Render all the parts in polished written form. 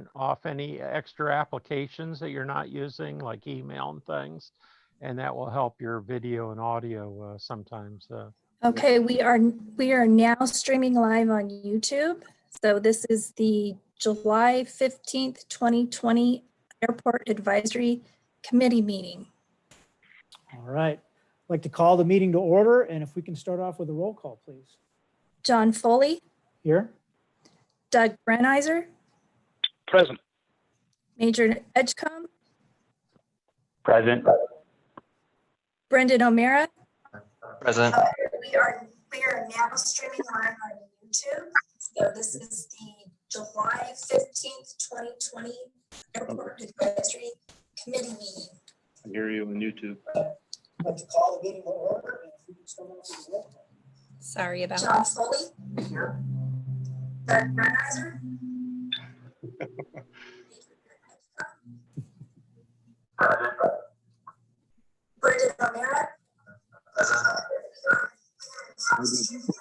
turn off any extra applications that you're not using, like email and things. And that will help your video and audio sometimes. Okay, we are now streaming live on YouTube. So this is the July 15th, 2020 Airport Advisory Committee meeting. All right. I'd like to call the meeting to order, and if we can start off with a roll call, please. John Foley, Here. Doug Brenizer, Present. Major Edgecombe, Present. Brendan O'Meara. Present. We are now streaming live on YouTube. So this is the July 15th, 2020 Airport Advisory Committee meeting. I hear you on YouTube. I'd like to call the meeting to order, and if we can start off with a roll call. Sorry about John Foley. Here. Doug Brenizer. Brendan O'Meara.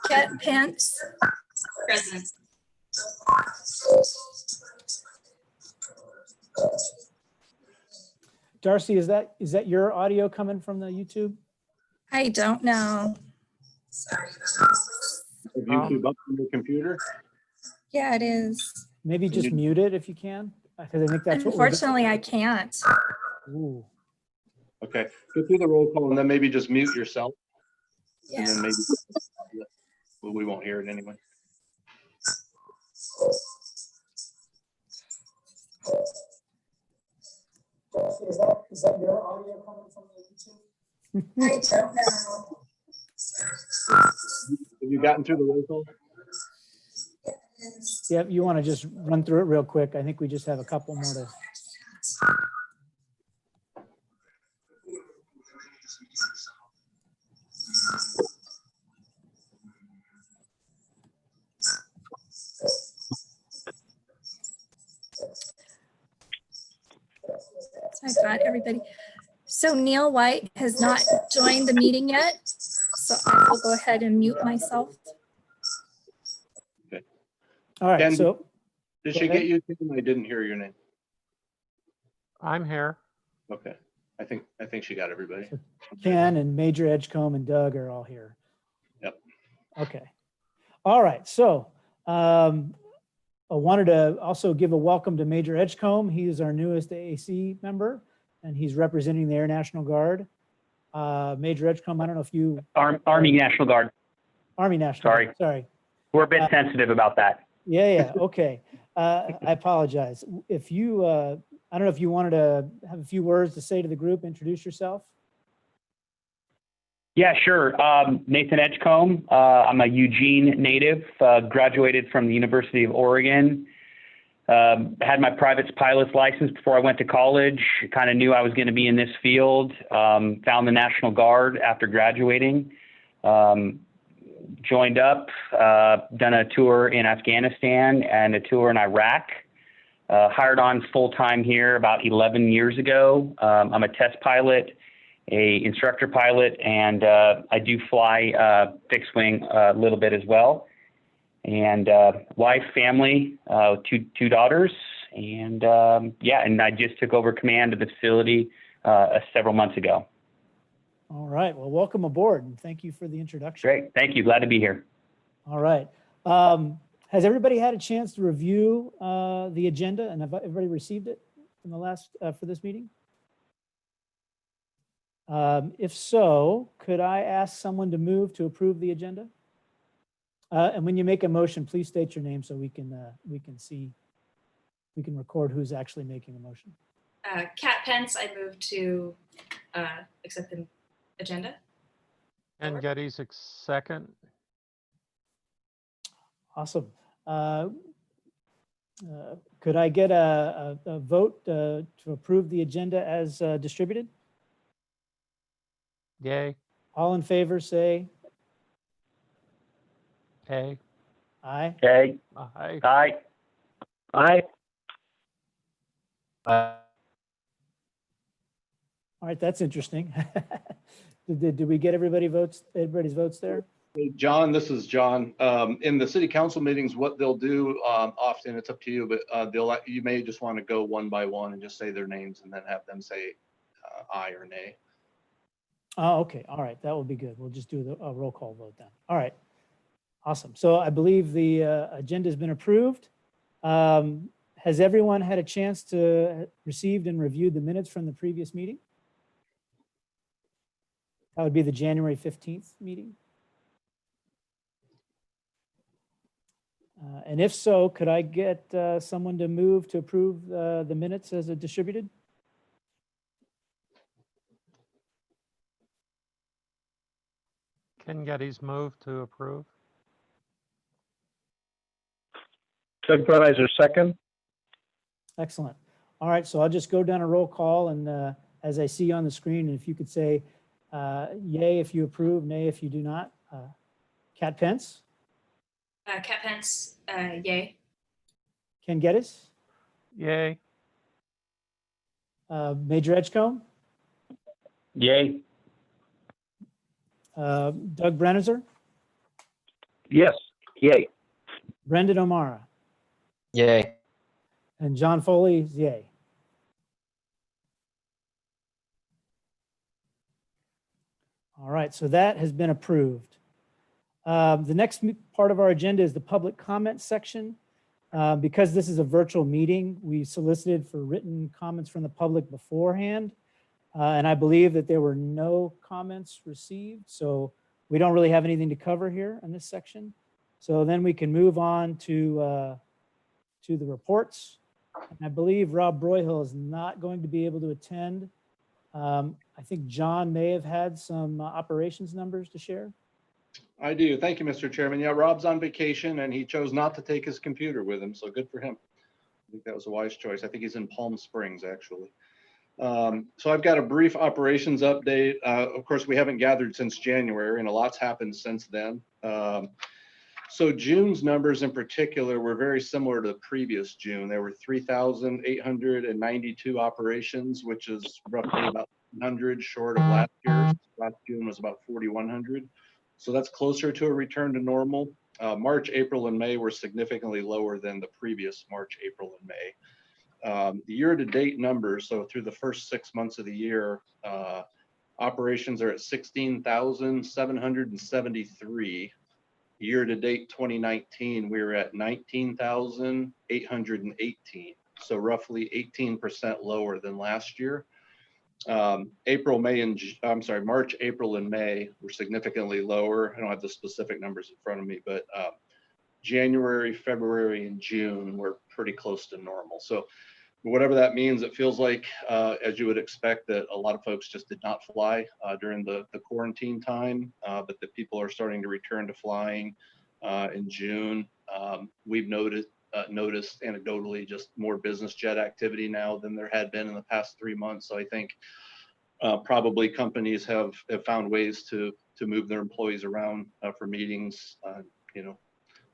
Kat Pence. Present. Darcy, is that your audio coming from the YouTube? I don't know. Sorry. YouTube up on your computer? Yeah, it is. Maybe just mute it if you can, because I think that's what Unfortunately, I can't. Ooh. Okay, go through the roll call and then maybe just mute yourself. And Yeah. then maybe well, we won't hear it anyway. Is that your audio coming from the YouTube? I don't know. Have you gotten through the roll call? Yeah, you want to just run through it real quick. I think we just have a couple more to. I got everybody. So Neil White has not joined the meeting yet. So I will go ahead and mute myself. All right, Ken, so Did Go she ahead. get you? Tim? I didn't hear your name. I'm here. Okay, I think she got everybody. Ken and Major Edgecombe and Doug are all here. Yep. Okay. All right. So I wanted to also give a welcome to Major Edgecombe. He is our newest AAC member, and he's representing the Air National Guard. Major Edgecombe, I don't know if you Army National Guard. Army National Sorry. Guard. Sorry. We're a bit sensitive about that. Yeah. Okay. I apologize. If you, I don't know if you wanted to have a few words to say to the group, introduce yourself. Yeah, sure. Nathan Edgecombe. I'm a Eugene native, graduated from the University of Oregon. Had my private pilot's license before I went to college. Kind of knew I was going to be in this field. Found the National Guard after graduating. Joined up, done a tour in Afghanistan and a tour in Iraq. Hired on full-time here about 11 years ago. I'm a test pilot, a instructor pilot, and I do fly fixed wing a little bit as well. And wife, family, two daughters, and yeah, and I just took over command of the facility several months ago. All right. Well, welcome aboard, and thank you for the introduction. Great. Thank you. Glad to be here. All right. Has everybody had a chance to review the agenda, and have everybody received it in the last for this meeting? If so, could I ask someone to move to approve the agenda? And when you make a motion, please state your name so we can see, we can record who's actually making a motion. Kat Pence, I move to accept the agenda. And Getty's second. Awesome. Could I get a vote to approve the agenda as distributed? Yay. All in favor, say Hey. aye. Okay. Aye. Aye. Aye. All right, that's interesting. Did we get everybody's votes there? Hey, John, this is John. In the city council meetings, what they'll do, often, it's up to you, but you may just want to go one by one and just say their names and then have them say aye or nay. Oh, okay. All right. That will be good. We'll just do a roll call vote then. All right. Awesome. So I believe the agenda has been approved. Has everyone had a chance to received and reviewed the minutes from the previous meeting? That would be the January 15th meeting. And if so, could I get someone to move to approve the minutes as distributed? Ken Geddes moved to approve. Doug Brenizer, second. Excellent. All right, so I'll just go down a roll call, and as I see on the screen, if you could say yay if you approve, nay if you do not. Kat Pence, Cat Pence, yay. Ken Geddes, Yay. Major Edgecombe, Yay. Doug Brenizer, Yes. Yay. Brendan O'Mara, Yay. and John Foley is yay. All right, so that has been approved. The next part of our agenda is the public comment section. Because this is a virtual meeting, we solicited for written comments from the public beforehand. And I believe that there were no comments received. So we don't really have anything to cover here in this section. So then we can move on to the reports. And I believe Rob Broyhill is not going to be able to attend. I think John may have had some operations numbers to share. I do. Thank you, Mr. Chairman. Yeah, Rob's on vacation and he chose not to take his computer with him, so good for him. I think that was a wise choice. I think he's in Palm Springs, actually. So I've got a brief operations update. Of course, we haven't gathered since January and a lot's happened since then. So June's numbers in particular were very similar to the previous June. There were 3,892 operations, which is roughly about 100 short of last year. Last June was about 4,100. So that's closer to a return to normal. March, April, and May were significantly lower than the previous March, April, and May. The year-to-date numbers, so through the first 6 months of the year, operations are at 16,773. Year-to-date 2019, we were at 19,818. So roughly 18% lower than last year. March, April, and May were significantly lower. I don't have the specific numbers in front of me, but January, February, and June were pretty close to normal. So whatever that means, it feels like, as you would expect, that a lot of folks just did not fly during the quarantine time, but that people are starting to return to flying in June. We've noticed anecdotally just more business jet activity now than there had been in the past 3 months. So I think probably companies have found ways to move their employees around for meetings,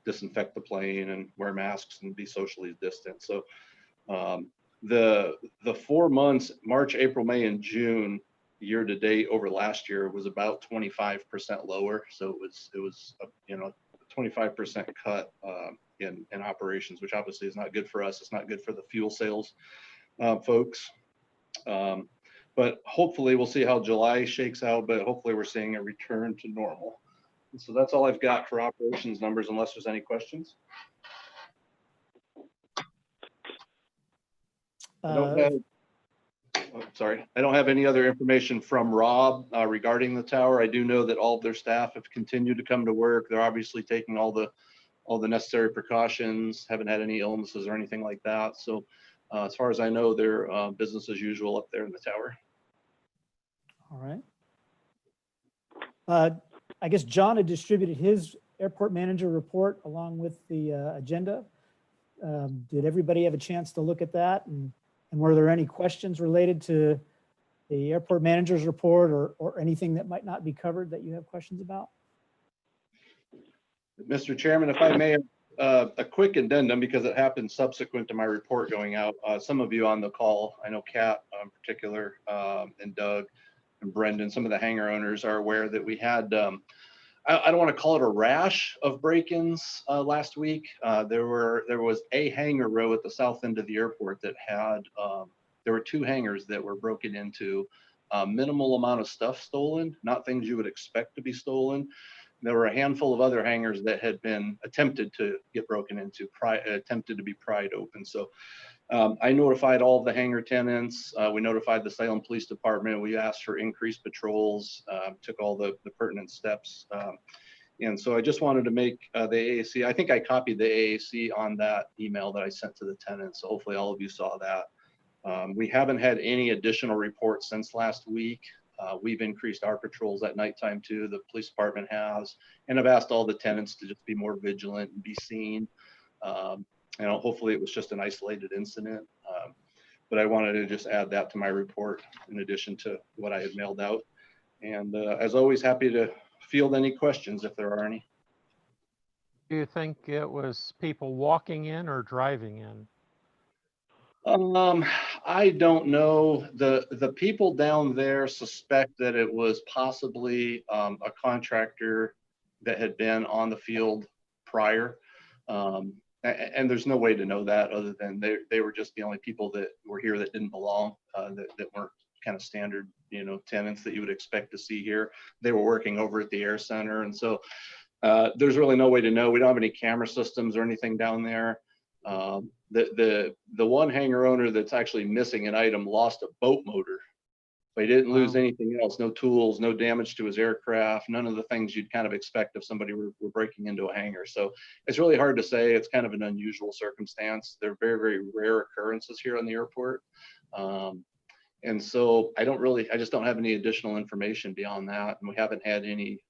disinfect the plane and wear masks and be socially distant. So the 4 months, March, April, May, and June, year to date over last year was about 25% lower. So it was a 25% cut in operations, which obviously is not good for us. It's not good for the fuel sales folks. But hopefully we'll see how July shakes out, but hopefully we're seeing a return to normal. And so that's all I've got for operations numbers, unless there's any questions. I don't have any other information from Rob regarding the tower. I do know that all of their staff have continued to come to work. They're obviously taking all the necessary precautions, haven't had any illnesses or anything like that. So as far as I know, they're business as usual up there in the tower. All right. I guess John had distributed his airport manager report along with the agenda. Did everybody have a chance to look at that? And were there any questions related to the airport manager's report or anything that might not be covered that you have questions about? Mr. Chairman, if I may, a quick addendum because it happened subsequent to my report going out. Some of you on the call, I know Kat in particular, and Doug and Brendan, some of the hangar owners are aware that we had I don't want to call it a rash of break-ins last week. There was a hangar row at the south end of the airport that had there were 2 hangars that were broken into. Minimal amount of stuff stolen, not things you would expect to be stolen. There were a handful of other hangars that had been attempted to get broken into, attempted to be pried open. So I notified all of the hangar tenants. We notified the Salem Police Department. We asked for increased patrols, took all the pertinent steps. And so I just wanted to make the AAC, I think I copied the AAC on that email that I sent to the tenants. So hopefully all of you saw that. We haven't had any additional reports since last week. We've increased our patrols at nighttime too. The police department has, and I've asked all the tenants to just be more vigilant and be seen. You know, hopefully it was just an isolated incident. But I wanted to just add that to my report in addition to what I had mailed out. And as always, happy to field any questions if there are any. Do you think it was people walking in or driving in? I don't know. The people down there suspect that it was possibly a contractor that had been on the field prior. And there's no way to know that other than they were just the only people that were here that didn't belong, that weren't kind of standard, you know, tenants that you would expect to see here. They were working over at the Air Center. And so there's really no way to know. We don't have any camera systems or anything down there. The one hangar owner that's actually missing an item lost a boat motor, but he didn't lose anything else. No tools, no damage to his aircraft, none of the things you'd kind of expect if somebody were breaking into a hangar. So it's really hard to say. It's kind of an unusual circumstance. They're very, very rare occurrences here on the airport. And so I just don't have any additional information beyond that. And we haven't had any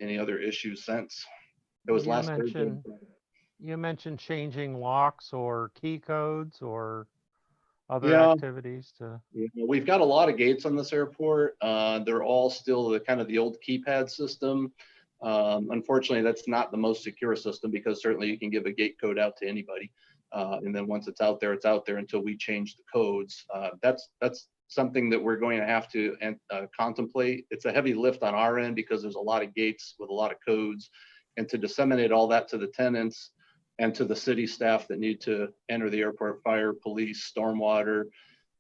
other issues since. It was last Thursday. You mentioned changing locks or key codes or other Yeah. activities to. You know, we've got a lot of gates on this airport. They're all still the kind of the old keypad system. Unfortunately, that's not the most secure system because certainly you can give a gate code out to anybody. And then once it's out there until we change the codes. That's something that we're going to have to contemplate. It's a heavy lift on our end because there's a lot of gates with a lot of codes. And to disseminate all that to the tenants and to the city staff that need to enter the airport, fire, police, stormwater,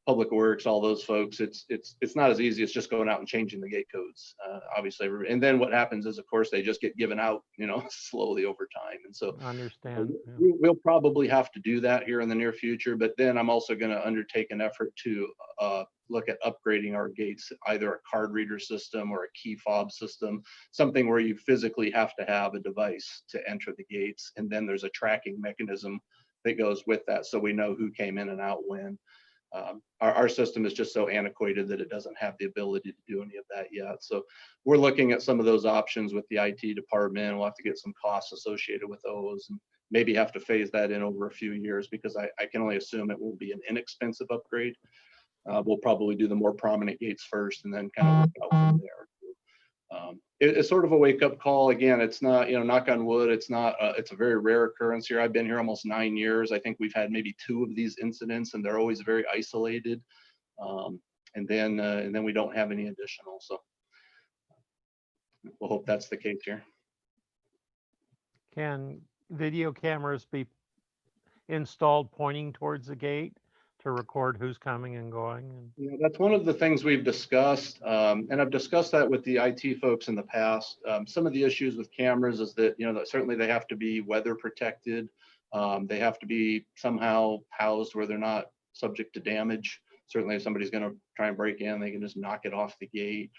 public works, all those folks, it's not as easy as just going out and changing the gate codes, obviously. And then what happens is, of course, they just get given out, you know, slowly over time. And so Understand. Yeah. we'll probably have to do that here in the near future. But then I'm also going to undertake an effort to look at upgrading our gates, either a card reader system or a key fob system, something where you physically have to have a device to enter the gates. And then there's a tracking mechanism that goes with that. So we know who came in and out when. Our system is just so antiquated that it doesn't have the ability to do any of that yet. So we're looking at some of those options with the IT department. We'll have to get some costs associated with those and maybe have to phase that in over a few years because I can only assume it will be an inexpensive upgrade. We'll probably do the more prominent gates first and then kind of work out from there. It's sort of a wake-up call. Again, it's not, you know, knock on wood, it's not, it's a very rare occurrence here. I've been here almost 9 years. I think we've had maybe 2 of these incidents and they're always very isolated. And then we don't have any additional. So we'll hope that's the case here. Can video cameras be installed pointing towards the gate to record who's coming and going? You know, that's one of the things we've discussed, and I've discussed that with the IT folks in the past. Some of the issues with cameras is that, you know, that certainly they have to be weather protected. They have to be somehow housed where they're not subject to damage. Certainly if somebody's going to try and break in, they can just knock it off the gate.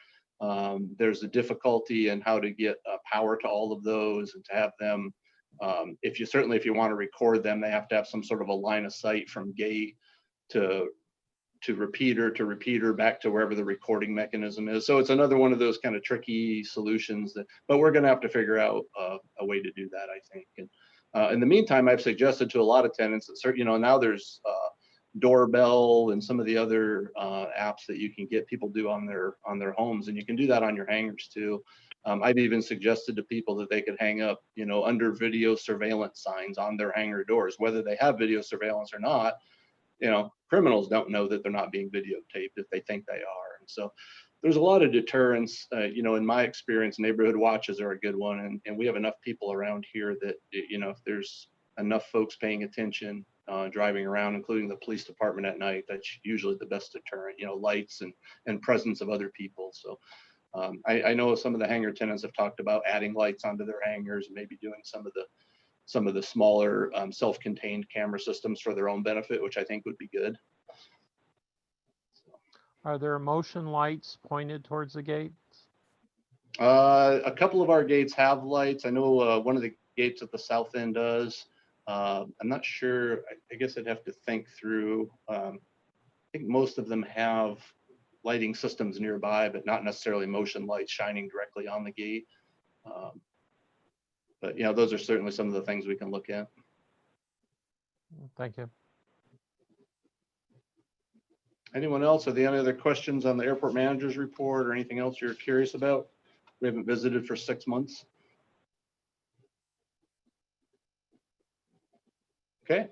There's a difficulty in how to get power to all of those and to have them, if you want to record them, they have to have some sort of a line of sight from gate to repeater back to wherever the recording mechanism is. So it's another one of those kind of tricky solutions but we're going to have to figure out a way to do that, I think. And in the meantime, I've suggested to a lot of tenants that, you know, now there's Doorbell and some of the other apps that you can get people do on their homes, and you can do that on your hangars too. I've even suggested to people that they could hang up, you know, under video surveillance signs on their hangar doors, whether they have video surveillance or not. You know, criminals don't know that they're not being videotaped if they think they are. And so there's a lot of deterrence. You know, in my experience, neighborhood watches are a good one, and we have enough people around here that, you know, if there's enough folks paying attention, driving around, including the police department at night, that's usually the best deterrent. You know, lights and presence of other people. So I know some of the hangar tenants have talked about adding lights onto their hangars, and maybe doing some of the smaller self-contained camera systems for their own benefit, which I think would be good. Are there motion lights pointed towards the gates? A couple of our gates have lights. I know one of the gates at the south end does. I'm not sure. I guess I'd have to think through. I think most of them have lighting systems nearby, but not necessarily motion lights shining directly on the gate. But you know, those are certainly some of the things we can look at. Thank you. Anyone else? Are there any other questions on the airport manager's report or anything else you're curious about? We haven't visited for 6 months. Okay.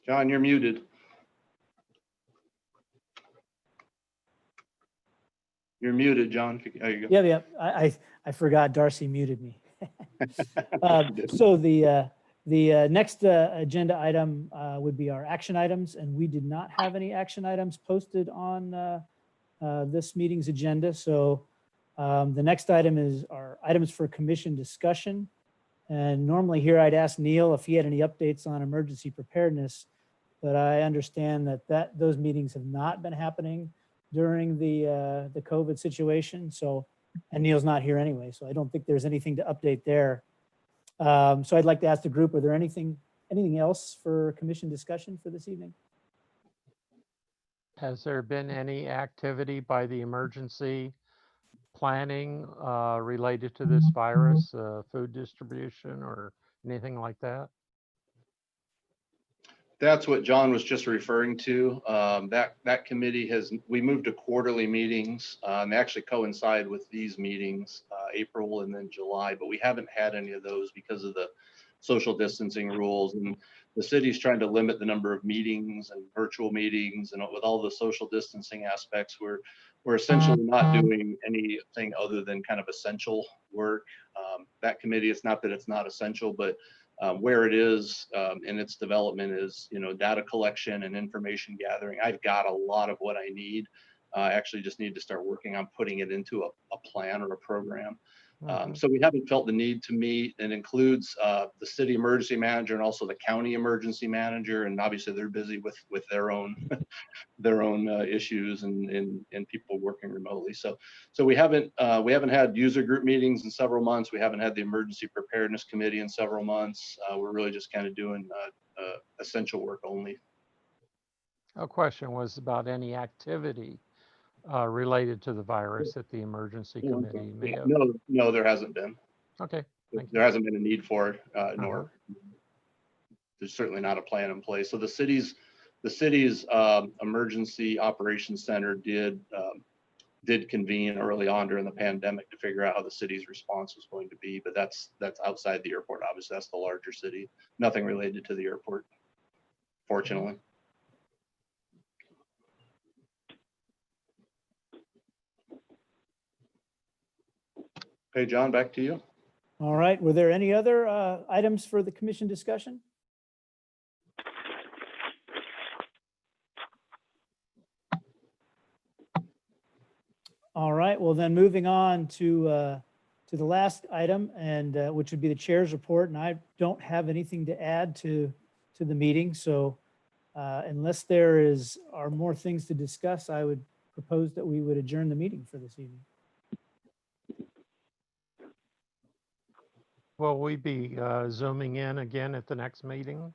John, you're muted. You're muted, John. There you go. Yeah. I forgot Darcy muted me. So the next agenda item would be our action items, and we did not have any action items posted on this meeting's agenda. So the next item is our items for commission discussion. And normally here I'd ask Neil if he had any updates on emergency preparedness, but I understand that those meetings have not been happening during the COVID situation. So, and Neil's not here anyway, so I don't think there's anything to update there. So I'd like to ask the group, are there anything else for commission discussion for this evening? Has there been any activity by the emergency planning related to this virus, food distribution or anything like that? That's what John was just referring to. That committee we moved to quarterly meetings. They actually coincide with these meetings, April and then July, but we haven't had any of those because of the social distancing rules, and the city's trying to limit the number of meetings and virtual meetings, and with all the social distancing aspects, we're essentially not doing anything other than kind of essential work. That committee, it's not that it's not essential, but where it is in its development is, you know, data collection and information gathering. I've got a lot of what I need. I actually just need to start working on putting it into a plan or a program. So we haven't felt the need to meet. It includes the city emergency manager and also the county emergency manager, and obviously they're busy with their own issues and people working remotely. So we haven't had user group meetings in several months. We haven't had the emergency preparedness committee in several months. We're really just kind of doing essential work only. A question was about any activity related to the virus that the emergency committee may have. No, there hasn't been. Okay. Thank you. There hasn't been a need for it, nor there's certainly not a plan in place. So the city's emergency operations center did convene early on during the pandemic to figure out how the city's response was going to be, but that's outside the airport. Obviously, that's the larger city. Nothing related to the airport, fortunately. Okay, John, back to you. All right, were there any other items for the commission discussion? All right, well then moving on to the last item, and which would be the chair's report, and I don't have anything to add to the meeting. So unless there are more things to discuss, I would propose that we would adjourn the meeting for this evening. Will we be zooming in again at the next meeting?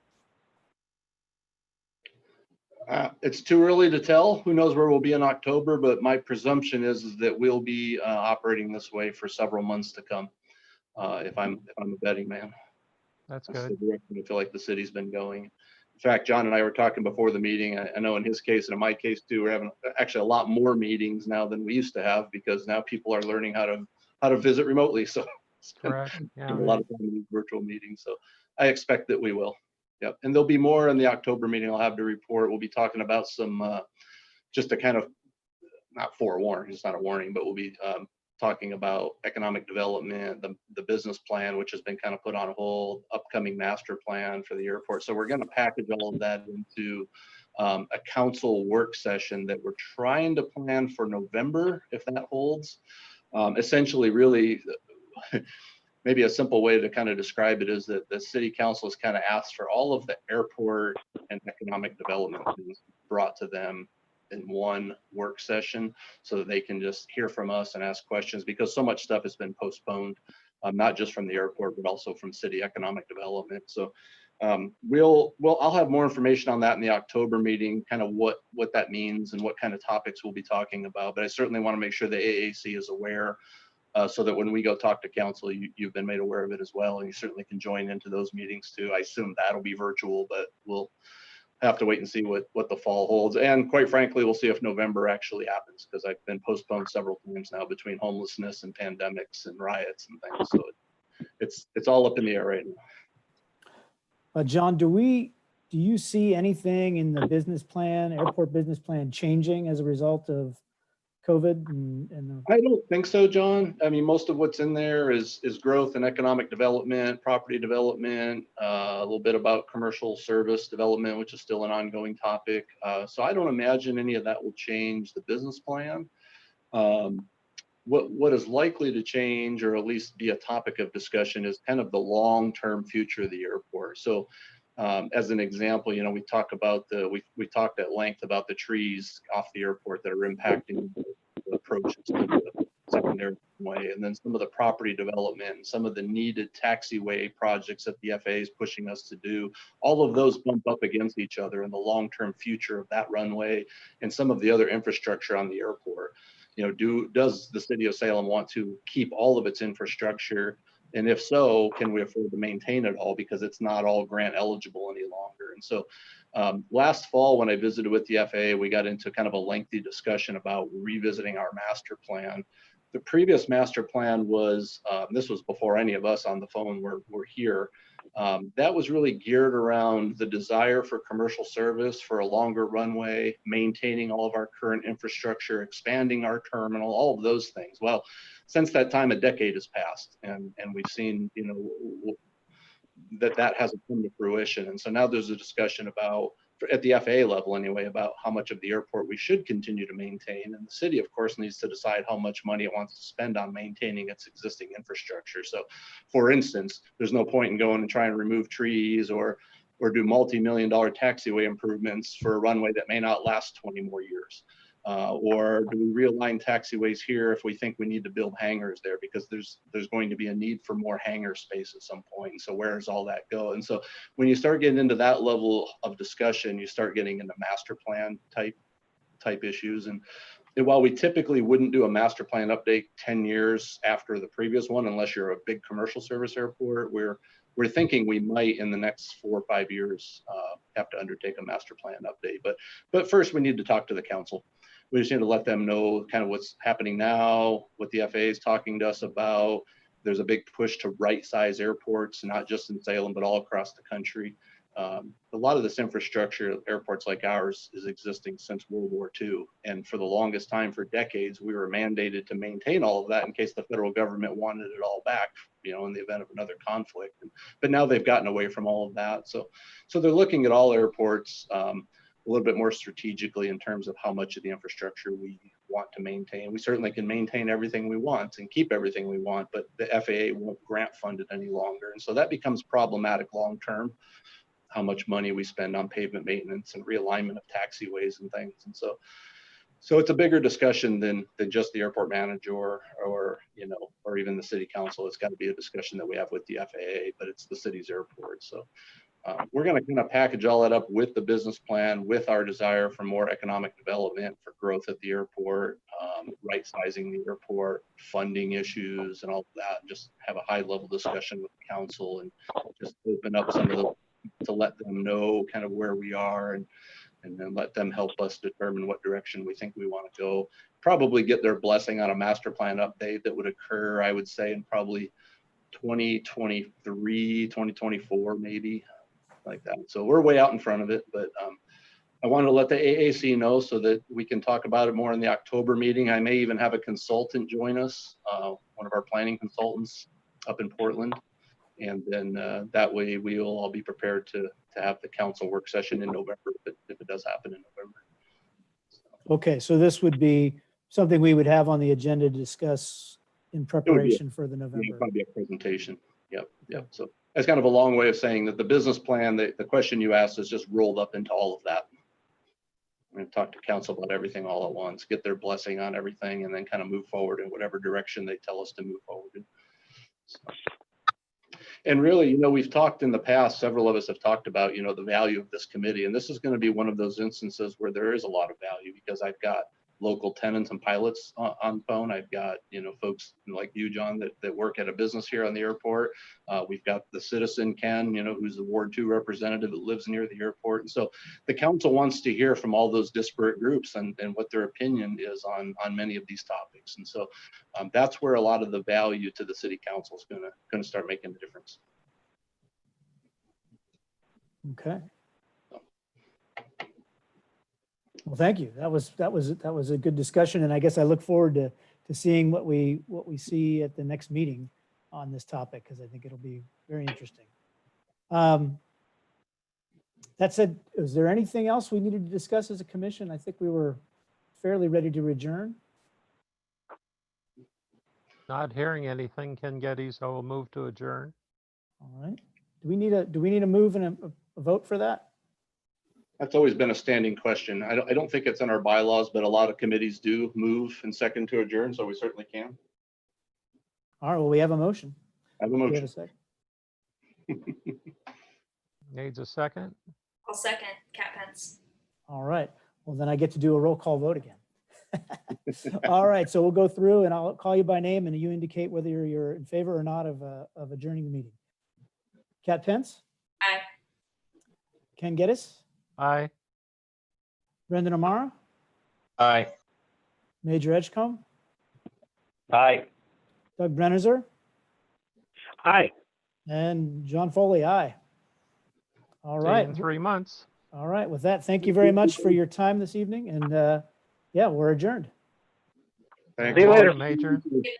It's too early to tell. Who knows where we'll be in October, but my presumption is that we'll be operating this way for several months to come. If I'm a betting man. That's That's good. the direction I feel like the city's been going. In fact, John and I were talking before the meeting. I know in his case and in my case too, we're having actually a lot more meetings now than we used to have, because now people are learning how to visit remotely. So spend Correct. Yeah. a lot of time in these virtual meetings. So I expect that we will. Yep. And there'll be more in the October meeting. I'll have to report. We'll be talking about some, just to kind of not forewarn, it's not a warning, but we'll be talking about economic development, the business plan, which has been kind of put on hold, upcoming master plan for the airport. So we're going to package all of that into a council work session that we're trying to plan for November, if that holds. Essentially, really, maybe a simple way to kind of describe it is that the city council has kind of asked for all of the airport and economic development things brought to them in one work session so that they can just hear from us and ask questions, because so much stuff has been postponed, not just from the airport, but also from city economic development. So I'll have more information on that in the October meeting, kind of what that means and what kind of topics we'll be talking about. But I certainly want to make sure the AAC is aware, so that when we go talk to council, you've been made aware of it as well, and you certainly can join into those meetings too. I assume that'll be virtual, but we'll have to wait and see what the fall holds. And quite frankly, we'll see if November actually happens, because I've been postponed several times now between homelessness and pandemics and riots and things. So it's all up in the air right now. John, do you see anything in the business plan, airport business plan, changing as a result of COVID? I don't think so, John. I mean, most of what's in there is growth and economic development, property development, a little bit about commercial service development, which is still an ongoing topic. So I don't imagine any of that will change the business plan. What is likely to change, or at least be a topic of discussion, is kind of the long-term future of the airport. So as an example, we talked at length about the trees off the airport that are impacting the approaches to the secondary way, and then some of the property development and some of the needed taxiway projects that the FAA is pushing us to do. All of those bump up against each other in the long-term future of that runway and some of the other infrastructure on the airport. Does the city of Salem want to keep all of its infrastructure? And if so, can we afford to maintain it all, because it's not all grant eligible any longer? And so last fall, when I visited with the FAA, we got into kind of a lengthy discussion about revisiting our master plan. The previous master plan was, this was before any of us on the phone were here. That was really geared around the desire for commercial service, for a longer runway, maintaining all of our current infrastructure, expanding our terminal, all of those things. Well, since that time, a decade has passed, and we've seen, that hasn't come to fruition. And so now there's a discussion about, at the FAA level anyway, about how much of the airport we should continue to maintain. And the city, of course, needs to decide how much money it wants to spend on maintaining its existing infrastructure. So, for instance, there's no point in going and trying to remove trees or do multi-million-dollar taxiway improvements for a runway that may not last 20 more years. Or do we realign taxiways here if we think we need to build hangars there, because there's going to be a need for more hangar space at some point. So where does all that go? And so when you start getting into that level of discussion, you start getting into master plan type issues. And while we typically wouldn't do a master plan update 10 years after the previous one, unless you're a big commercial service airport, we're thinking we might in the next 4 or 5 years have to undertake a master plan update. But first we need to talk to the council. We just need to let them know kind of what's happening now, what the FAA is talking to us about. There's a big push to right-size airports, not just in Salem, but all across the country. A lot of this infrastructure, airports like ours, is existing since World War II. And for the longest time, for decades, we were mandated to maintain all of that in case the federal government wanted it all back, in the event of another conflict. But now they've gotten away from all of that. So they're looking at all airports a little bit more strategically in terms of how much of the infrastructure we want to maintain. We certainly can maintain everything we want and keep everything we want, but the FAA won't grant fund it any longer. And so that becomes problematic long-term, how much money we spend on pavement maintenance and realignment of taxiways and things. And so it's a bigger discussion than just the airport manager or even the city council. It's got to be a discussion that we have with the FAA, but it's the city's airport. So we're going to kind of package all that up with the business plan, with our desire for more economic development, for growth at the airport, right-sizing the airport, funding issues, and all of that. And just have a high-level discussion with the council and just open up some of those to let them know kind of where we are, and then let them help us determine what direction we think we want to go. Probably get their blessing on a master plan update that would occur, I would say, in probably 2023, 2024, maybe like that. So we're way out in front of it, but I wanted to let the AAC know so that we can talk about it more in the October meeting. I may even have a consultant join us, one of our planning consultants up in Portland. And then that way we will all be prepared to have the council work session in November if it does happen in November. Okay, so this would be something we would have on the agenda to discuss in preparation for the Yeah, November. probably a presentation. Yep. So that's kind of a long way of saying that the business plan, the question you asked is just rolled up into all of that. We're going to talk to council about everything all at once, get their blessing on everything, and then kind of move forward in whatever direction they tell us to move forward in. So. And really, we've talked in the past, several of us have talked about, the value of this committee. And this is going to be one of those instances where there is a lot of value because I've got local tenants and pilots on phone. I've got, folks like you, John, that work at a business here on the airport. We've got the citizen, Ken, who's the Ward 2 representative that lives near the airport. And so the council wants to hear from all those disparate groups and what their opinion is on many of these topics. And so that's where a lot of the value to the city council is going to start making a difference. Okay. Well, thank you. That was a good discussion, and I guess I look forward to seeing what we see at the next meeting on this topic because I think it'll be very interesting. That said, is there anything else we needed to discuss as a commission? I think we were fairly ready to adjourn. Not hearing anything, Ken Geddes, so we'll move to adjourn. All right. Do we need a move and a vote for that? That's always been a standing question. I don't think it's in our bylaws, but a lot of committees do move and second to adjourn, so we certainly can. All right. Well, we have a motion. I have a Do we have motion. a second? Needs a second? I'll second Cat Pence. All right. Well, then I get to do a roll call vote again. All right. So we'll go through and I'll call you by name and you indicate whether you're in favor or not of adjourning the meeting. Cat Pence? Aye. Ken Geddes? Aye. Brendan Amara? Aye. Major Edgecombe? Aye. Doug Brennerser? Aye. And John Foley, aye. All See you right. in 3 months. All right. With that, thank you very much for your time this evening. And yeah, we're adjourned. Thanks. See you later. Major. Good night.